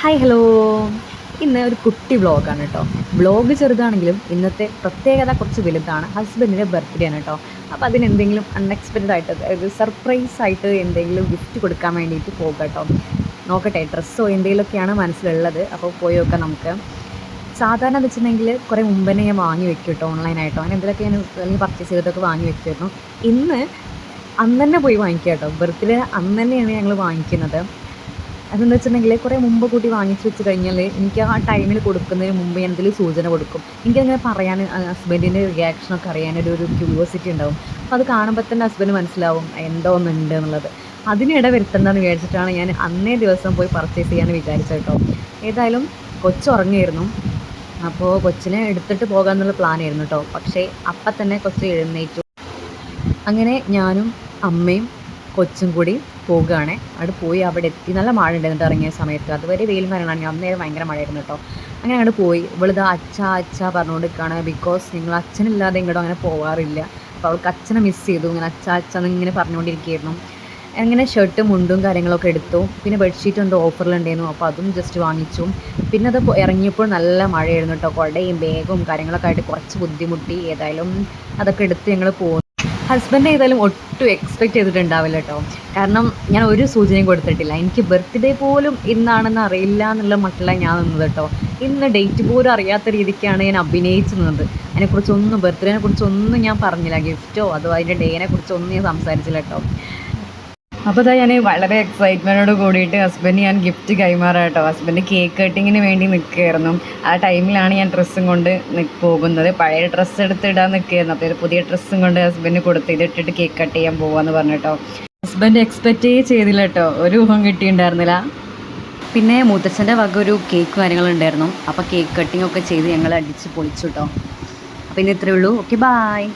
Hi hello. ഇന്ന് ഒരു കുട്ടി വ്ളോഗാണ് കേട്ടോ. വ്ളോഗ് ചെറുതാണെങ്കിലും ഇന്നത്തെ പ്രത്യേകത കുറച്ച് വലുതാണ്. ഹസ്ബൻഡിൻ്റെ ബർത്ത്ഡേ ആണ് കേട്ടോ. അപ്പോൾ അതിനെന്തെങ്കിലും അൺഎക്സ്പെക്റ്റഡ് ആയിട്ട്, അതായത് സർപ്രൈസ് ആയിട്ട് എന്തെങ്കിലും ഗിഫ്റ്റ് കൊടുക്കാൻ വേണ്ടിയിട്ട് പോകുക കേട്ടോ. നോക്കട്ടെ, ഡ്രസ്സോ എന്തെങ്കിലുമൊക്കെയാണ് മനസ്സിലുള്ളത്. അപ്പോൾ പോയി നോക്കാം നമുക്ക്. സാധാരണ എന്ന് വെച്ചിട്ടുണ്ടെങ്കിൽ കുറേ മുമ്പേ ഞാൻ വാങ്ങി വെക്കും കേട്ടോ, ഓൺലൈനായിട്ടോ അങ്ങനെ എന്തെങ്കിലുമൊക്കെ ഞാൻ അല്ലെങ്കിൽ പർച്ചേസ് ചെയ്തിട്ടൊക്കെ വാങ്ങി വെക്കുമായിരുന്നു. ഇന്ന് അന്ന് തന്നെ പോയി വാങ്ങിക്കുക കേട്ടോ. ബർത്ത്ഡേ അന്ന് തന്നെയാണ് ഞങ്ങൾ വാങ്ങിക്കുന്നത്. അതെന്ന് വെച്ചിട്ടുണ്ടെങ്കിൽ കുറേ മുമ്പ് കൂട്ടി വാങ്ങിച്ച് വെച്ച് കഴിഞ്ഞാൽ എനിക്ക് ആ ടൈമിൽ കൊടുക്കുന്നതിന് മുമ്പ് ഞാൻ എന്തെങ്കിലും സൂചന കൊടുക്കും. എനിക്കങ്ങനെ പറയാൻ ഹസ്ബൻഡിൻ്റെ റിയാക്ഷനൊക്കെ അറിയാനൊരു ക്യൂരിയോസിറ്റി ഉണ്ടാവും. അപ്പോൾ അത് കാണുമ്പോൾ തന്നെ ഹസ്ബൻഡ് മനസ്സിലാവും എന്തോ ഒന്നുണ്ട് എന്നുള്ളത്. അതിനിട വരുത്തണ്ടെന്ന് വിചാരിച്ചിട്ടാണ് ഞാൻ അന്നേ ദിവസം പോയി പർച്ചേസ് ചെയ്യാൻ വിചാരിച്ചത് കേട്ടോ. ഏതായാലും കൊച്ചുറങ്ങിയായിരുന്നു. അപ്പോൾ കൊച്ചിനെ എടുത്തിട്ട് പോകാമെന്നുള്ള പ്ലാനായിരുന്നു കേട്ടോ. പക്ഷേ അപ്പം തന്നെ കൊച്ച് എഴുന്നേറ്റു. അങ്ങനെ ഞാനും അമ്മയും കൊച്ചും കൂടി പോകുകയാണ്. അവിടെ പോയി അവിടെ എത്തി. നല്ല മഴ ഉണ്ടായിരുന്നു ഇറങ്ങിയ സമയത്ത്. അതുവരെ വെയിലും കാര്യങ്ങളാണെങ്കിൽ അന്നേരം ഭയങ്കര മഴയായിരുന്നു കേട്ടോ. അങ്ങനെ അങ്ങോട്ട് പോയി. ഇവളിത് അച്ഛ പറഞ്ഞുകൊണ്ട് നിൽക്കുകയാണ്. ബിക്കോസ് നിങ്ങൾ അച്ഛനില്ലാതെ ഇങ്ങോട്ടും അങ്ങനെ പോകാറില്ല. അപ്പോൾ അവൾക്ക് അച്ഛനെ മിസ് ചെയ്തു. ഇങ്ങനെ അച്ഛ എന്നിങ്ങനെ പറഞ്ഞുകൊണ്ടിരിക്കുകയായിരുന്നു. അങ്ങനെ ഷർട്ടും മുണ്ടും കാര്യങ്ങളൊക്കെ എടുത്തു. പിന്നെ ബെഡ്ഷീറ്റ് എന്തോ ഓഫറിലുണ്ടായിരുന്നു, അപ്പോൾ അതും ജസ്റ്റ് വാങ്ങിച്ചു. പിന്നെ അത് ഇറങ്ങിയപ്പോൾ നല്ല മഴയായിരുന്നു കേട്ടോ. കുടയും ബാഗും കാര്യങ്ങളൊക്കെ ആയിട്ട് കുറച്ച് ബുദ്ധിമുട്ടി. ഏതായാലും അതൊക്കെ എടുത്ത് ഞങ്ങൾ പോകുന്നു. ഹസ്ബൻഡ് ഏതായാലും ഒട്ടും എക്സ്പെക്റ്റ് ചെയ്തിട്ടുണ്ടാവില്ല കേട്ടോ. കാരണം ഞാൻ ഒരു സൂചനയും കൊടുത്തിട്ടില്ല. എനിക്ക് ബർത്ത്ഡേ പോലും ഇന്നാണെന്ന് അറിയില്ല എന്നുള്ള മട്ടിലാണ് ഞാൻ നിന്നത് കേട്ടോ. ഇന്ന് ഡേറ്റ് പോലും അറിയാത്ത രീതിക്കാണ് ഞാൻ അഭിനയിച്ചു നിന്നത്. അതിനെക്കുറിച്ചൊന്നും, ബർത്ത്ഡേനെ കുറിച്ചൊന്നും ഞാൻ പറഞ്ഞില്ല. ഗിഫ്റ്റോ അതോ അതിൻ്റെ ഡേനെ കുറിച്ചൊന്നും ഞാൻ സംസാരിച്ചില്ല കേട്ടോ. അപ്പോൾ ഇതാ ഞാൻ വളരെ എക്സൈറ്റ്മെൻറ്റോട് കൂടിയിട്ട് ഹസ്ബൻഡ് ഞാൻ ഗിഫ്റ്റ് കൈമാറാം കേട്ടോ. ഹസ്ബൻഡ് കേക്ക് കട്ടിങ്ങിന് വേണ്ടി നിൽക്കുകയായിരുന്നു. ആ ടൈമിലാണ് ഞാൻ ഡ്രസ്സും കൊണ്ട് പോകുന്നത്. പഴയ ഡ്രസ്സ് എടുത്തിടാൻ നിൽക്കുകയായിരുന്നു. അപ്പോൾ ഒരു പുതിയ ഡ്രസ്സും കൊണ്ട് ഹസ്ബൻഡ് കൊടുത്ത് ഇതിട്ടിട്ട് കേക്ക് കട്ട് ചെയ്യാൻ പോകാമെന്ന് പറഞ്ഞു കേട്ടോ. ഹസ്ബൻഡ് എക്സ്പെക്റ്റേ ചെയ്തില്ല കേട്ടോ. ഒരു ഊഹം കിട്ടിയിട്ടുണ്ടായിരുന്നില്ല. പിന്നെ മുത്തച്ഛൻ്റെ വക ഒരു കേക്ക് കാര്യങ്ങളുണ്ടായിരുന്നു. അപ്പോൾ കേക്ക് കട്ടിങ് ഒക്കെ ചെയ്ത് ഞങ്ങൾ അടിച്ച് പൊളിച്ചു കേട്ടോ. അപ്പോൾ ഇന്ന് ഇത്രയേ ഉള്ളൂ. Okay, bye.